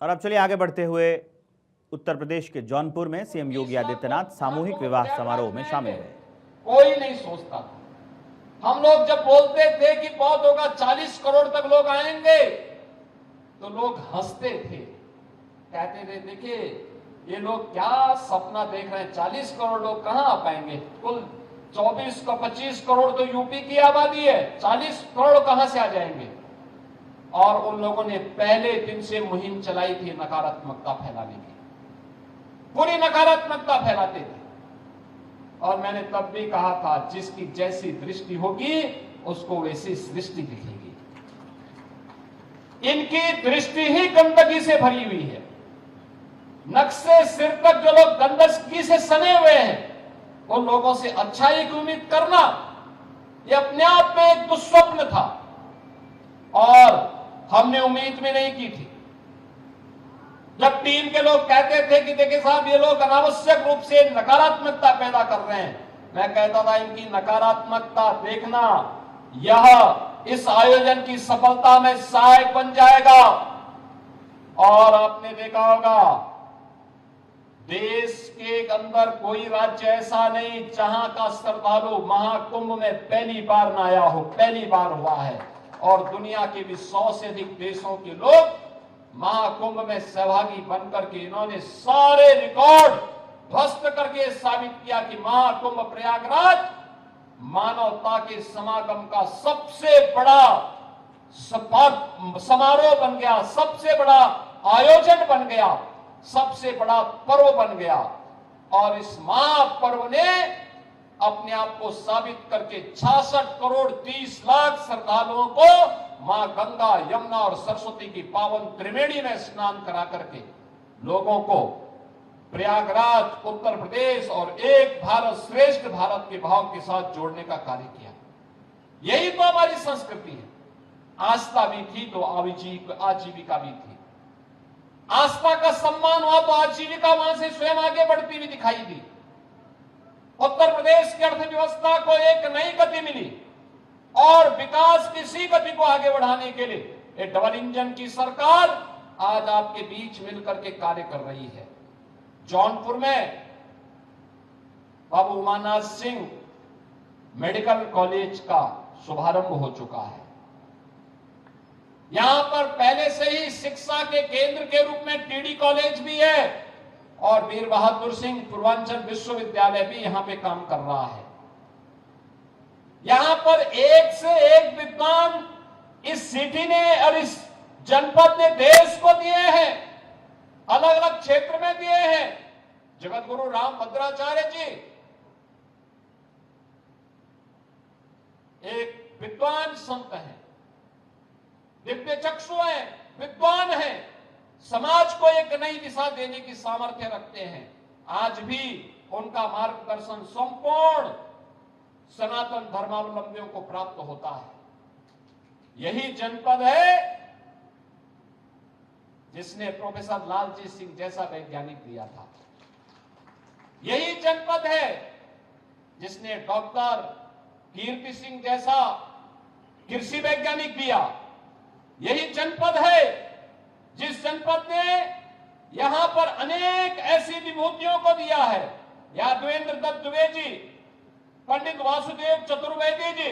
और अब चलिए आगे बढ़ते हुए उत्तर प्रदेश के जौनपुर में सीएम योगी आदित्यनाथ सामूहिक विवाह समारोह में शामिल हुए। कोई नहीं सोचता था। हम लोग जब बोलते थे कि बहुत होगा 40 करोड़ तक लोग आएंगे तो लोग हंसते थे, कहते थे देखिए ये लोग क्या सपना देख रहे हैं, 40 करोड़ लोग कहां आ पाएंगे, कुल 24 का 25 करोड़ तो यूपी की आबादी है, 40 करोड़ कहां से आ जाएंगे। और उन लोगों ने पहले दिन से मुहिम चलाई थी नकारात्मकता फैलाने की, पूरी नकारात्मकता फैलाते थे। और मैंने तब भी कहा था जिसकी जैसी दृष्टि होगी उसको वैसी सृष्टि दिखेगी। इनकी दृष्टि ही गंदगी से भरी हुई है। नख से सिर तक जो लोग गंदगी से सने हुए हैं उन लोगों से अच्छाई की उम्मीद करना यह अपने आप में एक दुस्वप्न था और हमने उम्मीद भी नहीं की थी। जब टीम के लोग कहते थे कि देखिए साहब ये लोग अनावश्यक रूप से नकारात्मकता पैदा कर रहे हैं, मैं कहता था इनकी नकारात्मकता देखना यह इस आयोजन की सफलता में सहायक बन जाएगा। और आपने देखा होगा देश के अंदर कोई राज्य ऐसा नहीं जहां का श्रद्धालु महाकुंभ में पहली बार न आया हो, पहली बार हुआ है। और दुनिया के भी 100 से अधिक देशों के लोग महाकुंभ में सहभागी बनकर के इन्होंने सारे रिकॉर्ड ध्वस्त करके साबित किया कि महाकुंभ प्रयागराज मानवता के समागम का सबसे बड़ा समारोह बन गया, सबसे बड़ा आयोजन बन गया, सबसे बड़ा पर्व बन गया। और इस महापर्व ने अपने आप को साबित करके 66 करोड़ 30 लाख श्रद्धालुओं को मां गंगा, यमुना और सरस्वती की पावन त्रिवेणी में स्नान करा करके लोगों को प्रयागराज, उत्तर प्रदेश और एक भारत श्रेष्ठ भारत के भाव के साथ जोड़ने का कार्य किया। यही तो हमारी संस्कृति है। आस्था भी थी तो आजीविका भी थी। आस्था का सम्मान हुआ तो आजीविका वहां से स्वयं आगे बढ़ती हुई दिखाई दी। उत्तर प्रदेश की अर्थव्यवस्था को एक नई गति मिली और विकास की इसी गति को आगे बढ़ाने के लिए एक डबल इंजन की सरकार आज आपके बीच मिलकर के कार्य कर रही है। जौनपुर में बाबू उमानाथ सिंह मेडिकल कॉलेज का शुभारंभ हो चुका है। यहां पर पहले से ही शिक्षा के केंद्र के रूप में टीडी कॉलेज भी है और वीर बहादुर सिंह पूर्वांचल विश्वविद्यालय भी यहां पे काम कर रहा है। यहां पर एक से एक विद्वान इस सिटी ने और इस जनपद ने देश को दिए हैं, अलग अलग क्षेत्र में दिए हैं। जगत गुरु राम भद्राचार्य जी एक विद्वान संत हैं, दिव्य चक्षु हैं, विद्वान हैं, समाज को एक नई दिशा देने की सामर्थ्य रखते हैं। आज भी उनका मार्गदर्शन संपूर्ण सनातन धर्मावलंबियों को प्राप्त होता है। यही जनपद है जिसने प्रोफेसर लालजी सिंह जैसा वैज्ञानिक दिया था। यही जनपद है जिसने डॉक्टर कीर्ति सिंह जैसा कृषि वैज्ञानिक दिया। यही जनपद है जिस जनपद ने यहां पर अनेक ऐसी विभूतियों को दिया है। यादवेंद्र दत्त द्विवेदी, पंडित वासुदेव चतुर्वेदी जी,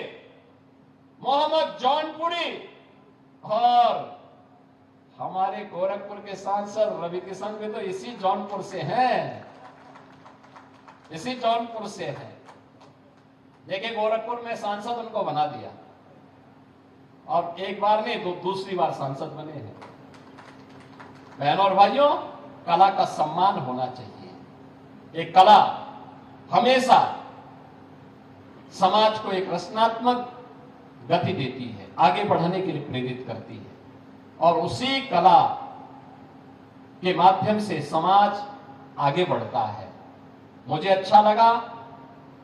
मोहम्मद जौनपुरी और हमारे गोरखपुर के सांसद रवि किशन भी तो इसी जौनपुर से हैं, इसी जौनपुर से हैं। देखिए गोरखपुर में सांसद उनको बना दिया और एक बार नहीं तो दूसरी बार सांसद बने हैं। बहनों और भाइयों, कला का सम्मान होना चाहिए। एक कला हमेशा समाज को एक रचनात्मक गति देती है, आगे बढ़ने के लिए प्रेरित करती है और उसी कला के माध्यम से समाज आगे बढ़ता है। मुझे अच्छा लगा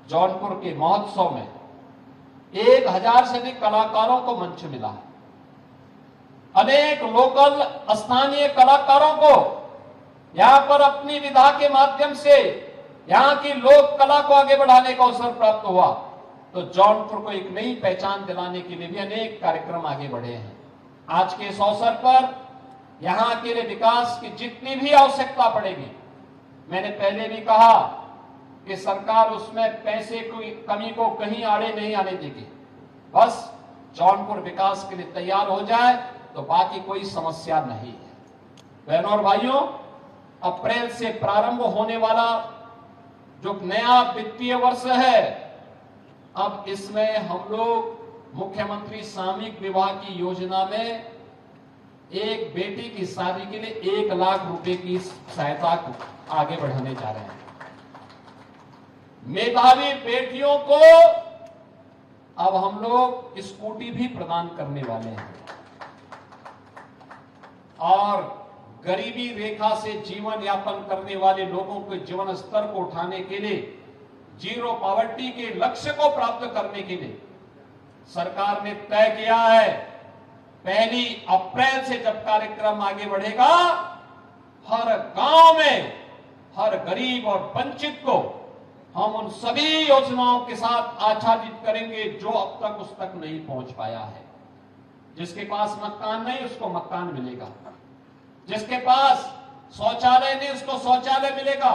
जौनपुर के महोत्सव में 1000 से अधिक कलाकारों को मंच मिला है। अनेक लोकल स्थानीय कलाकारों को यहां पर अपनी विधा के माध्यम से यहां की लोक कला को आगे बढ़ाने का अवसर प्राप्त हुआ। तो जौनपुर को एक नई पहचान दिलाने के लिए भी अनेक कार्यक्रम आगे बढ़े हैं। आज के इस अवसर पर यहां के लिए विकास की जितनी भी आवश्यकता पड़ेगी, मैंने पहले भी कहा कि सरकार उसमें पैसे की कमी को कहीं आड़े नहीं आने देगी। बस जौनपुर विकास के लिए तैयार हो जाए तो बाकी कोई समस्या नहीं है। बहनों और भाइयों, अप्रैल से प्रारंभ होने वाला जो नया वित्तीय वर्ष है, अब इसमें हम लोग मुख्यमंत्री सामूहिक विवाह की योजना में एक बेटी की शादी के लिए 1 लाख रुपए की सहायता को आगे बढ़ाने जा रहे हैं। मेधावी बेटियों को अब हम लोग स्कूटी भी प्रदान करने वाले हैं और गरीबी रेखा से जीवन यापन करने वाले लोगों के जीवन स्तर को उठाने के लिए, जीरो पॉवर्टी के लक्ष्य को प्राप्त करने के लिए सरकार ने तय किया है 1 अप्रैल से जब कार्यक्रम आगे बढ़ेगा, हर गांव में हर गरीब और वंचित को हम उन सभी योजनाओं के साथ आच्छादित करेंगे जो अब तक उस तक नहीं पहुंच पाया है। जिसके पास मकान नहीं उसको मकान मिलेगा, जिसके पास शौचालय नहीं उसको शौचालय मिलेगा,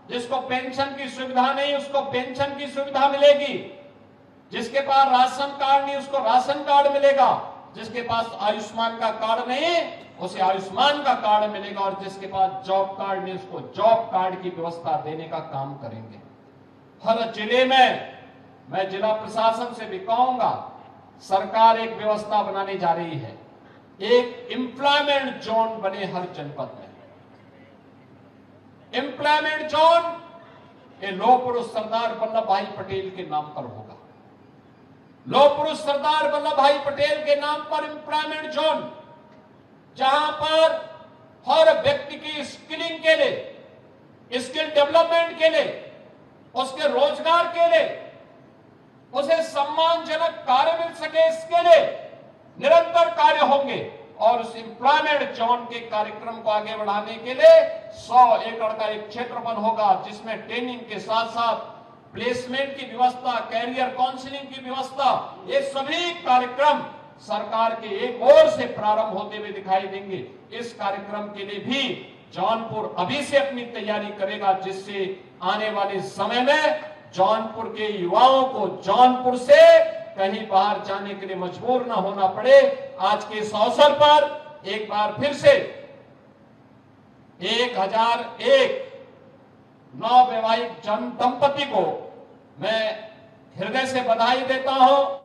जिसको पेंशन की सुविधा नहीं उसको पेंशन की सुविधा मिलेगी, जिसके पास राशन कार्ड नहीं उसको राशन कार्ड मिलेगा, जिसके पास आयुष्मान का कार्ड नहीं उसे आयुष्मान का कार्ड मिलेगा और जिसके पास जॉब कार्ड नहीं उसको जॉब कार्ड की व्यवस्था देने का काम करेंगे। हर जिले में मैं जिला प्रशासन से भी कहूंगा, सरकार एक व्यवस्था बनाने जा रही है, एक एम्प्लॉयमेंट जोन बने हर जनपद में। एम्प्लॉयमेंट जोन ये लौह पुरुष सरदार वल्लभ भाई पटेल के नाम पर होगा। लौह पुरुष सरदार वल्लभ भाई पटेल के नाम पर एम्प्लॉयमेंट जोन, जहां पर हर व्यक्ति की स्किलिंग के लिए, स्किल डेवलपमेंट के लिए, उसके रोजगार के लिए, उसे सम्मानजनक कार्य मिल सके, इसके लिए निरंतर कार्य होंगे। और उस एम्प्लॉयमेंट जोन के कार्यक्रम को आगे बढ़ाने के लिए 100 एकड़ का एक क्षेत्रफल होगा, जिसमें ट्रेनिंग के साथ साथ प्लेसमेंट की व्यवस्था, कैरियर काउंसलिंग की व्यवस्था, ये सभी कार्यक्रम सरकार के एक ओर से प्रारंभ होते हुए दिखाई देंगे। इस कार्यक्रम के लिए भी जौनपुर अभी से अपनी तैयारी करेगा, जिससे आने वाले समय में जौनपुर के युवाओं को जौनपुर से कहीं बाहर जाने के लिए मजबूर न होना पड़े। आज के इस अवसर पर एक बार फिर से 1001 नवविवाहित दंपति को मैं हृदय से बधाई देता हूं।